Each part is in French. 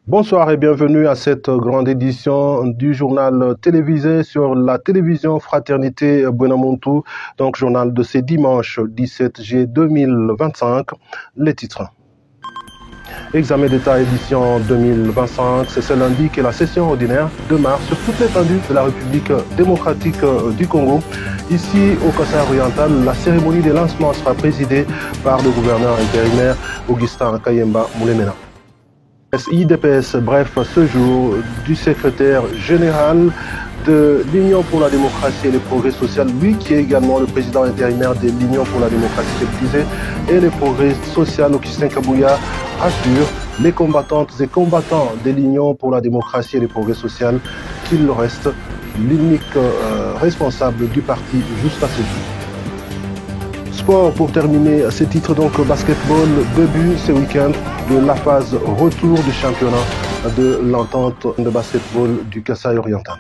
Bonsoir et bienvenue à cette grande édition du journal télévisé sur la télévision Fraternité Buenamontu, donc journal de ce dimanche 17 juillet 2025. Les titres. Examen d'État édition 2025, c'est ce lundi que la session ordinaire de mars sur toute l'étendue de la République démocratique du Congo. Ici, au Kasaï oriental, la cérémonie de lancement sera présidée par le gouverneur intérimaire Augustin Kayemba Moulemena. IDPS, bref, ce jour du secrétaire général de l'Union pour la démocratie et le progrès social, lui qui est également le président intérimaire de l'Union pour la démocratie et le progrès social, Augustin Kabouya, assure les combattantes et combattants de l'Union pour la démocratie et le progrès social qu'il reste l'unique responsable du parti jusqu'à ce jour. Sport pour terminer ces titres, donc basketball, début ce week-end de la phase retour du championnat de l'entente de basketball du Kasaï oriental.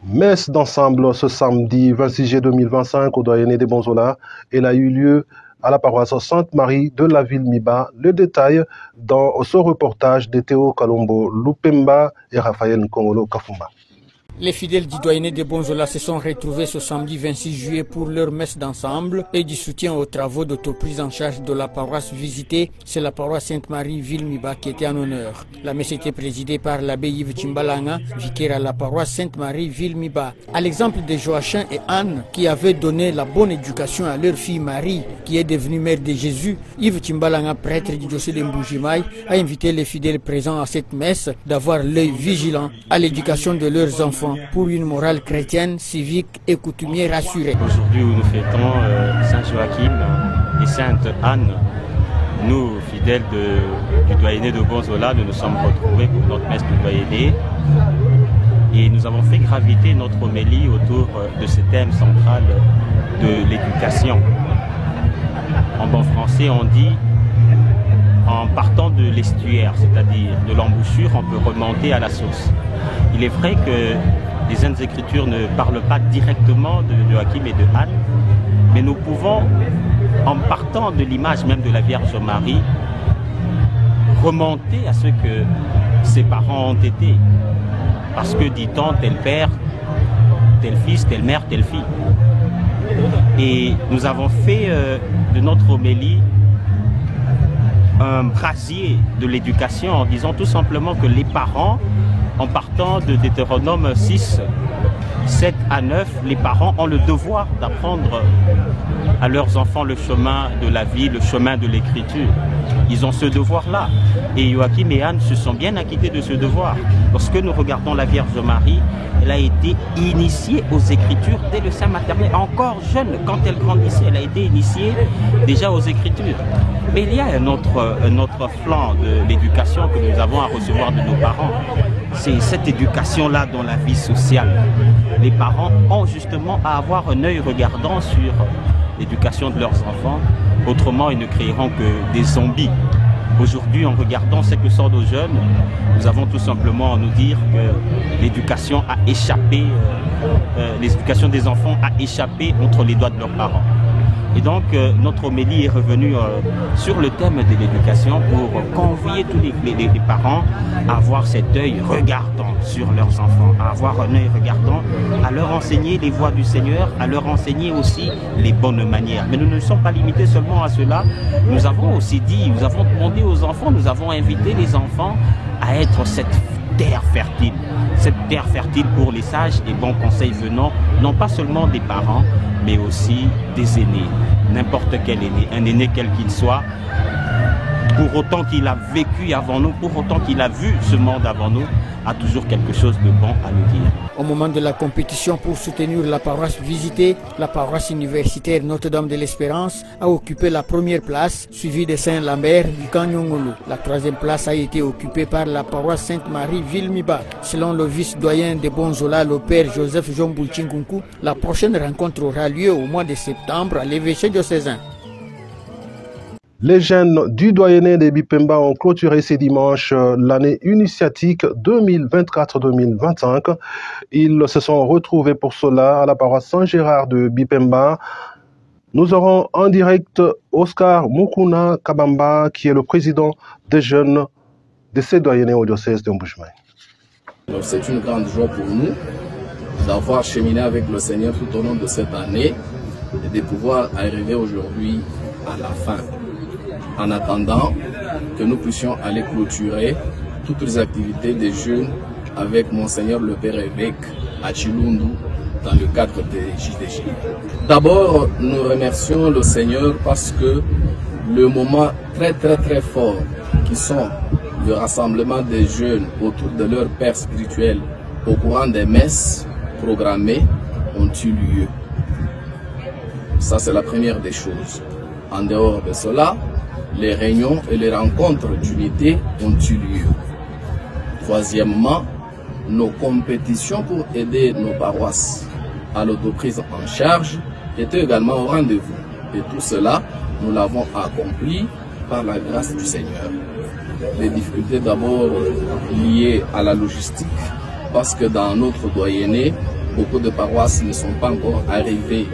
Messe d'ensemble ce samedi 26 juillet 2025 au doyenné des Bonzola. Elle a eu lieu à la paroisse Sainte-Marie de la ville Miba. Le détail dans ce reportage de Théo Kalombo Lupemba et Raphaël Nkongolo Kafumba. Les fidèles du doyenné de Bonzola se sont retrouvés ce samedi 26 juillet pour leur messe d'ensemble et du soutien aux travaux d'autoprise en charge de la paroisse visitée. C'est la paroisse Sainte-Marie Ville-Miba qui était en honneur. La messe était présidée par l'abbé Yves Tchimbalanga, vicaire à la paroisse Sainte-Marie Ville-Miba. À l'exemple de Joachim et Anne qui avaient donné la bonne éducation à leur fille Marie qui est devenue mère de Jésus, Yves Tchimbalanga, prêtre du diocèse de Mbujimaï, a invité les fidèles présents à cette messe d'avoir l'œil vigilant à l'éducation de leurs enfants pour une morale chrétienne, civique et coutumière assurée. Aujourd'hui où nous fêtons Saint Joachim et Sainte Anne, nous, fidèles du doyenné de Bonzola, nous nous sommes retrouvés pour notre messe du doyenné et nous avons fait graviter notre homélie autour de ce thème central de l'éducation. En bon français, on dit en partant de l'estuaire, c'est-à-dire de l'embouchure, on peut remonter à la source. Il est vrai que les Saintes Écritures ne parlent pas directement de Joachim et de Anne, mais nous pouvons, en partant de l'image même de la Vierge Marie, remonter à ce que ses parents ont été. Parce que, dit-on, tel père, tel fils, telle mère, telle fille. Et nous avons fait de notre homélie un brasier de l'éducation en disant tout simplement que les parents, en partant de Deutéronome 6, 7 à 9, les parents ont le devoir d'apprendre à leurs enfants le chemin de la vie, le chemin de l'écriture. Ils ont ce devoir-là. Et Joachim et Anne se sont bien acquittés de ce devoir. Lorsque nous regardons la Vierge Marie, elle a été initiée aux Écritures dès le sein maternel. Encore jeune, quand elle grandissait, elle a été initiée déjà aux Écritures. Mais il y a un autre flanc de l'éducation que nous avons à recevoir de nos parents. C'est cette éducation-là dans la vie sociale. Les parents ont justement à avoir un œil regardant sur l'éducation de leurs enfants. Autrement, ils ne créeront que des zombies. Aujourd'hui, en regardant ce que sont nos jeunes, nous avons tout simplement à nous dire que l'éducation a échappé, l'éducation des enfants a échappé entre les doigts de leurs parents. Et donc, notre homélie est revenue sur le thème de l'éducation pour convier tous les parents à avoir cet œil regardant sur leurs enfants, à avoir un œil regardant, à leur enseigner les voies du Seigneur, à leur enseigner aussi les bonnes manières. Mais nous ne sommes pas limités seulement à cela. Nous avons aussi dit, nous avons demandé aux enfants, nous avons invité les enfants à être cette terre fertile pour les sages et bons conseils venant, non pas seulement des parents, mais aussi des aînés, n'importe quel aîné, un aîné quel qu'il soit, pour autant qu'il a vécu avant nous, pour autant qu'il a vu ce monde avant nous, a toujours quelque chose de bon à nous dire. Au moment de la compétition pour soutenir la paroisse visitée, la paroisse universitaire Notre-Dame de l'Espérance a occupé la première place, suivie de Saint-Lambert du Kanyongolo. La troisième place a été occupée par la paroisse Sainte-Marie Ville-Miba. Selon le vice-doyen de Bonzola, le père Joseph Jombouchinkunku, la prochaine rencontre aura lieu au mois de septembre à l'évêché diocésain. Les jeunes du doyenné des Bipemba ont clôturé ce dimanche l'année initiatique 2024-2025. Ils se sont retrouvés pour cela à la paroisse Saint-Gérard de Bipemba. Nous aurons en direct Oscar Mukuna Kabamba, qui est le président des jeunes de ces doyennés au diocèse de Mbuji-Mayi. C'est une grande joie pour nous d'avoir cheminé avec le Seigneur tout au long de cette année et de pouvoir arriver aujourd'hui à la fin. En attendant que nous puissions aller clôturer toutes les activités des jeunes avec Monseigneur le Père évêque à Chilundu dans le cadre des JDJ. D'abord, nous remercions le Seigneur parce que le moment très fort qui sont le rassemblement des jeunes autour de leur père spirituel au courant des messes programmées ont eu lieu. Ça, c'est la première des choses. En dehors de cela, les réunions et les rencontres d'unité ont eu lieu. Troisièmement, nos compétitions pour aider nos paroisses à l'autoprise en charge étaient également au rendez-vous. Et tout cela, nous l'avons accompli par la grâce du Seigneur. Les difficultés d'abord liées à la logistique, parce que dans notre doyenné, beaucoup de paroisses ne sont pas encore arrivées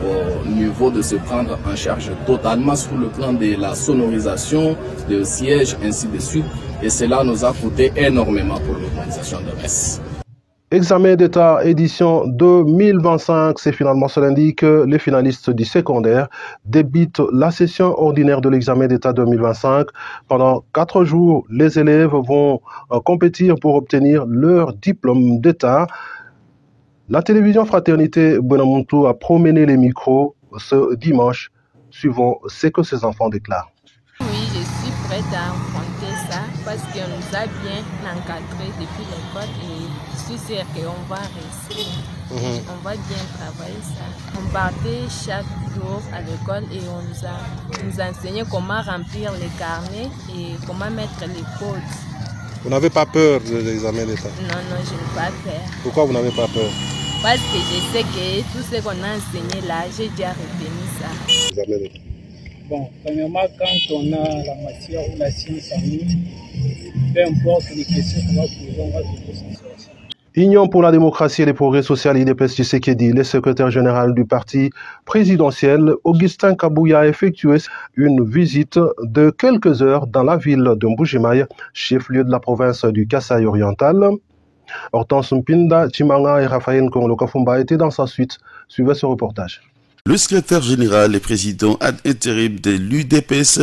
au niveau de se prendre en charge totalement sur le plan de la sonorisation, des sièges, ainsi de suite. Et cela nous a coûté énormément pour l'organisation de messe. Examen d'État édition 2025, c'est finalement ce lundi que les finalistes du secondaire débutent la session ordinaire de l'examen d'État 2025. Pendant 4 jours, les élèves vont compétir pour obtenir leur diplôme d'État. La télévision Fraternité Bonamuntu a promené les micros ce dimanche. Suivons ce que ces enfants déclarent. Oui, je suis prête à affronter ça parce qu'on nous a bien encadrés depuis l'école et je suis sûre qu'on va réussir. On va bien travailler ça. On partait chaque jour à l'école et on nous enseignait comment remplir les carnets et comment mettre les codes. Vous n'avez pas peur de l'examen d'État? Non, je n'ai pas peur. Pourquoi vous n'avez pas peur? Parce que je sais que tout ce qu'on a enseigné là, j'ai déjà retenu ça. Bon, premièrement, quand on a la matière ou la science en nous, peu importe les questions qu'on va poser, on va se s'en sortir. Union pour la démocratie et le progrès social, IDPS Tshisekedi, le secrétaire général du parti présidentiel, Augustin Kabouya, a effectué une visite de quelques heures dans la ville de Mbuji-Mayi, chef-lieu de la province du Kasaï oriental. Hortense Mpinda, Chimanga et Raphaël Konglo Kafumba étaient dans sa suite. Suivez ce reportage. Le secrétaire général et président ad intérim de l'UDPS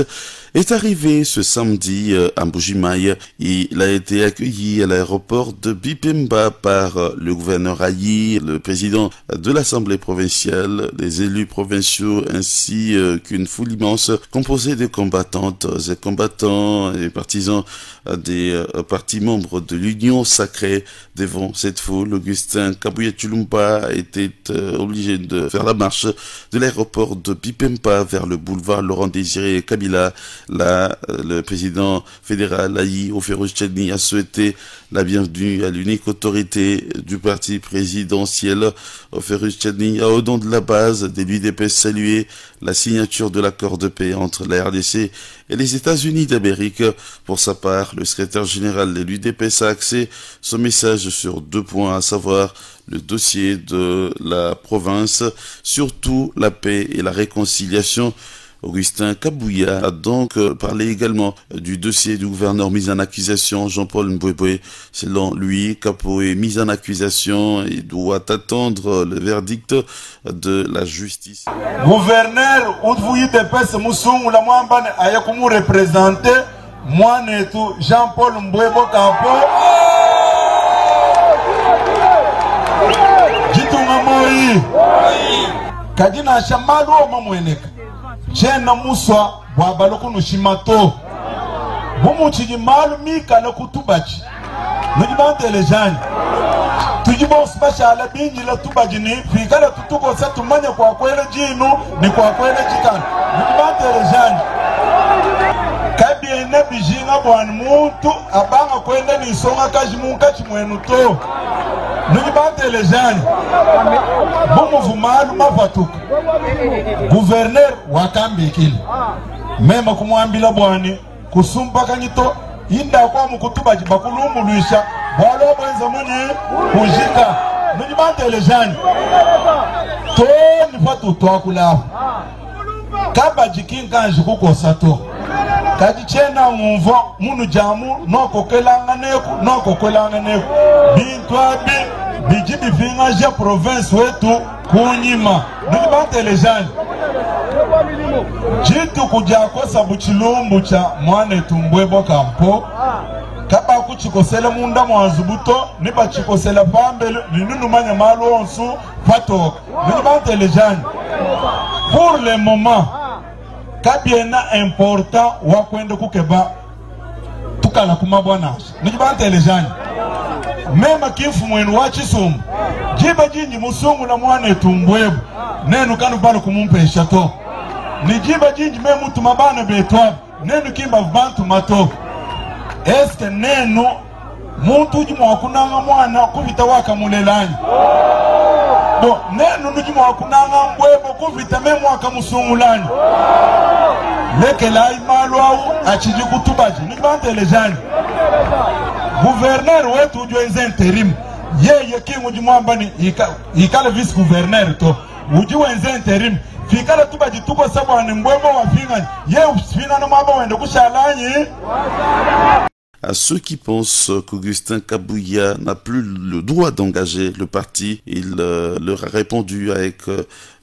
est arrivé ce samedi à Mbuji-Mayi. Il a été accueilli à l'aéroport de Bipemba par le gouverneur Ayi, le président de l'Assemblée provinciale, des élus provinciaux ainsi qu'une foule immense composée de combattantes et combattants et partisans des partis membres de l'Union sacrée. Devant cette foule, Augustin Kabouya Chilumba était obligé de faire la marche de l'aéroport de Bipemba vers le boulevard Laurent-Désiré Kabila. Là, le président fédéral Ayi Oferocheni a souhaité la bienvenue à l'unique autorité du parti présidentiel. Oferocheni a, au nom de la base de l'UDPS, salué la signature de l'accord de paix entre la RDC et les États-Unis d'Amérique. Pour sa part, le secrétaire général de l'UDPS a axé son message sur 2 points, à savoir le dossier de la province, surtout la paix et la réconciliation. Augustin Kabouya a donc parlé également du dossier du gouverneur mis en accusation, Jean-Paul Mbouéboué. Selon lui, Kapo est mis en accusation et doit attendre le verdict de la justice. Gouverneur, UDPS Moussoum, la Mwambane, Ayakumu représenté, moi, Jean-Paul Mbouéboué Kapo. Jitunga Moi. Kajina Shamalu Mamweneka. Jena muswa bwabaloko nushimato bumuchiji malu mika na kutubaji nujibante lejani tujibo special bingi la tubajini fikala tutuko sa tumanya kwa kwele jinu ni kwa kwele jikana nujibante lejani kabi ene bijinga bwani muntu abanga kwenda ni songa kajimunga chimwenu to nujibante lejani bumuvu malu mafatuka gouverneur wakambikili mema kumwambila bwani kusumpa kanyito inda kwa mukutuba jibakulumu luisha walo mwenza muni kujika nujibante elejani to nifatu tuakulafu kaba jikinkanji kukosa to kadi chena mumvo munu jamu noko kwelanga neku bintwa bijibi vinga ja province wetu kunyima nujibante elejani jitu kujakosa buchilumbu cha mwane tumbwebo kampo kaba kuchikosele munda mwanzubuto niba chikosele pambele ninunu manya malu onsu patoka nujibante elejani pour le moment kabiena important wakwende kukeba tukala kumabwanaje nujibante elejani mema kifu mwenu wachisumu jiba jinji musungu na mwane tumbwebo nenu kanu balo kumumpesha to nijiba jinji me mutu mabana betwa nenu kimba bantu mato eske nenu muntu uji mwakunanga mwana kuvita waka mulelanyi bo nenu nuji mwakunanga mbwebo kuvita me mwaka musungulani leke la imalu au achiji kutubaji nibante elejani gouverneur wetu ujwe nze interim yeye kingu jimwamba ni ikale vice gouverneur to ujwe nze interim fikala tuba jituko sabwane mbwebo wa finga ye usfina no maba wende kushalanyi. À ceux qui pensent qu'Augustin Kabouya n'a plus le droit d'engager le parti, il leur a répondu avec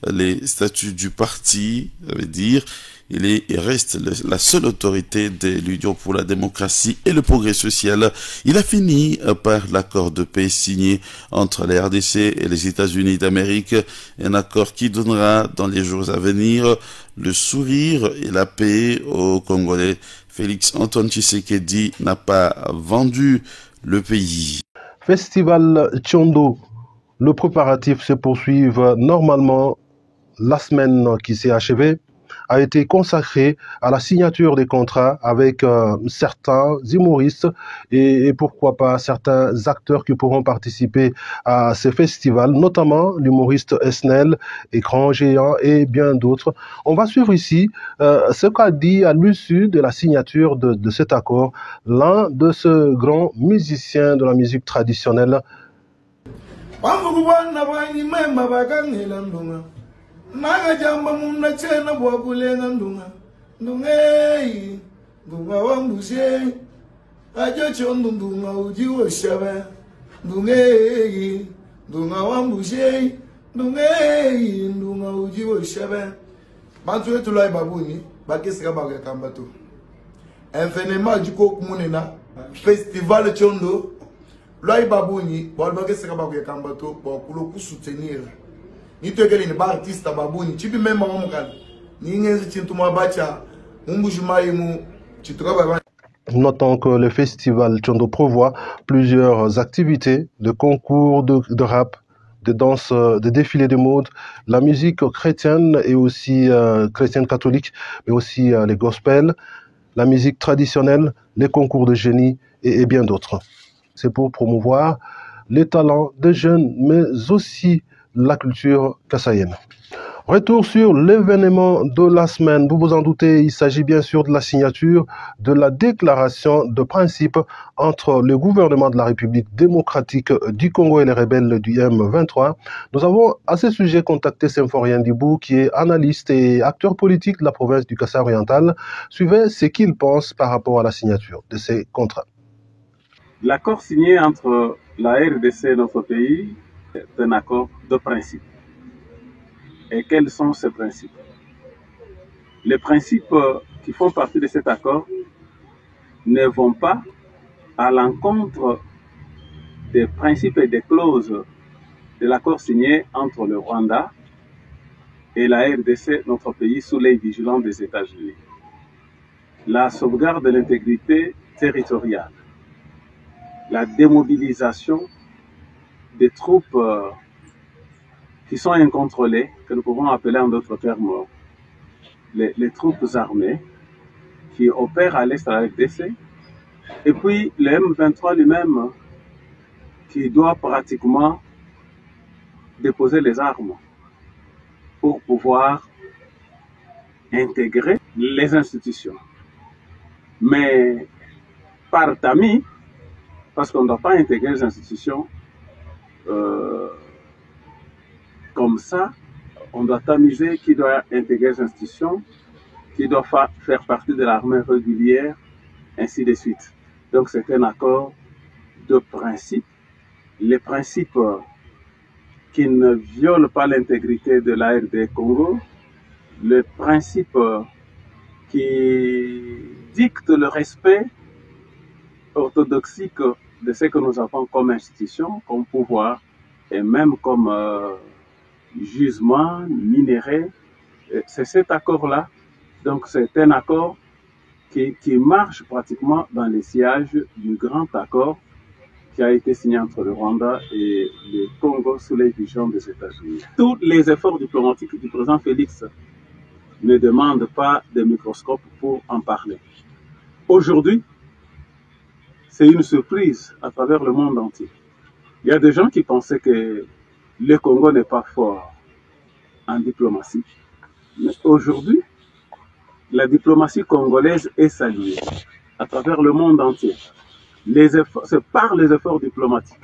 les statuts du parti, ça veut dire il reste la seule autorité de l'Union pour la démocratie et le progrès social. Il a fini par l'accord de paix signé entre la RDC et les États-Unis d'Amérique, un accord qui donnera dans les jours à venir le sourire et la paix aux Congolais. Félix Antoine Tshisekedi n'a pas vendu le pays. Festival Tchondo, le préparatif se poursuit normalement. La semaine qui s'est achevée a été consacrée à la signature des contrats avec certains humoristes et pourquoi pas certains acteurs qui pourront participer à ces festivals, notamment l'humoriste Esnel, Écran Géant et bien d'autres. On va suivre ici ce qu'a dit à l'issue de la signature de cet accord l'un de ce grand musicien de la musique traditionnelle. Naga jamba muna chena bwakulenga ndungei ndunga wambushe ajo chondo ndunga ujiwe shabe ndungei ndunga wambushe ndungei ndunga ujiwe shabe bantu wetu lai babuni bakesika bagya kambatu envenema jiko kumunena festival chondo lai babuni bakesika bagya kambatu bakulo kusoutenir ni tegeli ni ba artiste babuni chibi mema mamukana ni ngezi chintuma bacha umbujumayi mu chitukaba. Notons que le festival Tchondo prévoit plusieurs activités, de concours de rap, de danse, de défilés de mode, la musique chrétienne et aussi chrétienne catholique, mais aussi les gospels, la musique traditionnelle, les concours de génie et bien d'autres. C'est pour promouvoir les talents des jeunes, mais aussi la culture kassaïenne. Retour sur l'événement de la semaine. Vous vous en doutez, il s'agit bien sûr de la signature de la déclaration de principe entre le gouvernement de la République démocratique du Congo et les rebelles du M23. Nous avons à ce sujet contacté Symphorien Dibou, qui est analyste et acteur politique de la province du Kassai oriental. Suivez ce qu'il pense par rapport à la signature de ces contrats. L'accord signé entre la RDC et notre pays est un accord de principe. Et quels sont ces principes? Les principes qui font partie de cet accord ne vont pas à l'encontre des principes et des clauses de l'accord signé entre le Rwanda et la RDC, notre pays, sous l'œil vigilant des États-Unis. La sauvegarde de l'intégrité territoriale, la démobilisation des troupes qui sont incontrôlées, que nous pouvons appeler en d'autres termes les troupes armées qui opèrent à l'est de la RDC, et puis le M23 lui-même qui doit pratiquement déposer les armes pour pouvoir intégrer les institutions. Mais par tamis, parce qu'on ne doit pas intégrer les institutions comme ça, on doit tamiser qui doit intégrer les institutions, qui doit faire partie de l'armée régulière, ainsi de suite. Donc c'est un accord de principe. Les principes qui ne violent pas l'intégrité de l'ARD Congo, le principe qui dicte le respect orthodoxique de ce que nous avons comme institution, comme pouvoir et même comme jugement minéré. C'est cet accord-là. Donc c'est un accord qui marche pratiquement dans les sillages du grand accord qui a été signé entre le Rwanda et le Congo sous les visions des États-Unis. Tous les efforts diplomatiques du président Félix ne demandent pas de microscope pour en parler. Aujourd'hui, c'est une surprise à travers le monde entier. Il y a des gens qui pensaient que le Congo n'est pas fort en diplomatie. Mais aujourd'hui, la diplomatie congolaise est saluée à travers le monde entier. C'est par les efforts diplomatiques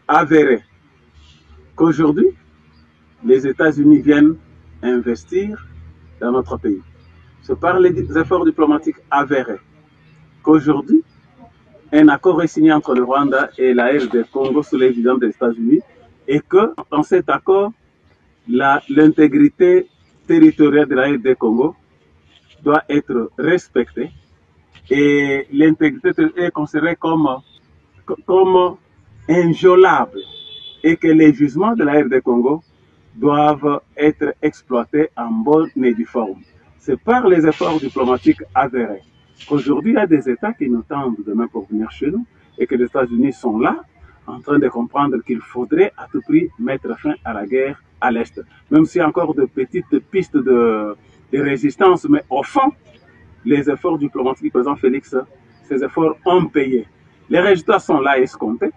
avérés qu'aujourd'hui, les États-Unis viennent investir dans notre pays. C'est par les efforts diplomatiques avérés qu'aujourd'hui, un accord est signé entre le Rwanda et la RD Congo sous les visions des États-Unis et que dans cet accord, l'intégrité territoriale de la RD Congo doit être respectée et l'intégrité est considérée comme inviolable et que les jugements de la RD Congo doivent être exploités en bonne et due forme. C'est par les efforts diplomatiques avérés qu'aujourd'hui il y a des États qui nous tendent demain pour venir chez nous et que les États-Unis sont là en train de comprendre qu'il faudrait à tout prix mettre fin à la guerre à l'Est. Même s'il y a encore de petites pistes de résistance, mais au fond, les efforts diplomatiques du président Félix, ces efforts ont payé. Les résultats sont là escomptés.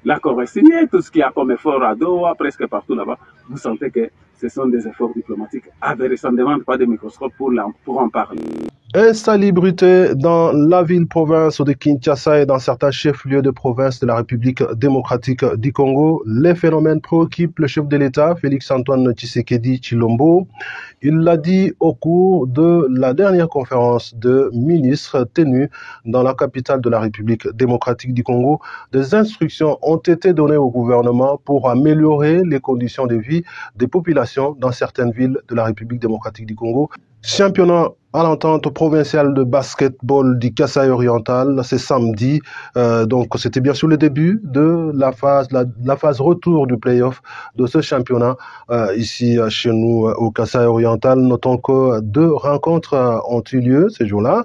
L'accord est signé, tout ce qu'il y a comme effort à Doha, presque partout là-bas, vous sentez que ce sont des efforts diplomatiques avérés. Ça ne demande pas de microscope pour en parler. Insalubrité dans la ville-province de Kinshasa et dans certains chefs-lieux de province de la République démocratique du Congo. Les phénomènes préoccupent le chef de l'État, Félix-Antoine Tshisekedi Tshilombo. Il l'a dit au cours de la dernière conférence de ministres tenue dans la capitale de la République démocratique du Congo. Des instructions ont été données au gouvernement pour améliorer les conditions de vie des populations dans certaines villes de la République démocratique du Congo. Championnat à l'entente provinciale de basketball du Kasaï oriental, c'est samedi. Donc c'était bien sûr le début de la phase retour du play-off de ce championnat ici chez nous au Kasaï oriental. Notons que 2 rencontres ont eu lieu ces jours-là.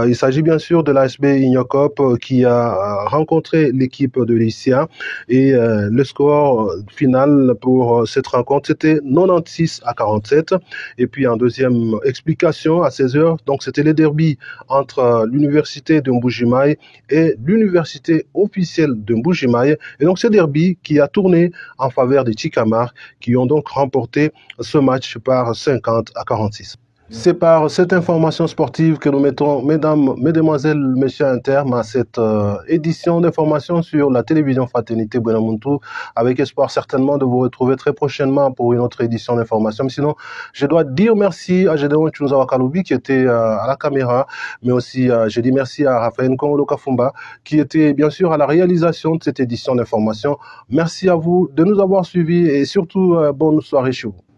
Il s'agit bien sûr de l'ASB Ignocop qui a rencontré l'équipe de l'ICIA et le score final pour cette rencontre c'était 96-47. Et puis en deuxième explication à 16h, donc c'était le derby entre l'université de Mbujimayi et l'université officielle de Mbujimayi. Et donc ce derby qui a tourné en faveur des Tchikamar qui ont donc remporté ce match par 50-46. C'est par cette information sportive que nous mettons, mesdames, mesdemoiselles, messieurs, un terme à cette édition d'information sur la télévision Fraternité Buenamuntu, avec espoir certainement de vous retrouver très prochainement pour une autre édition d'information. Mais sinon, je dois dire merci à Gédéon Tchounozawa Kaloubi qui était à la caméra, mais aussi je dis merci à Raphaël Nkongolo Kafumba qui était bien sûr à la réalisation de cette édition d'information. Merci à vous de nous avoir suivis et surtout bonne soirée chez vous.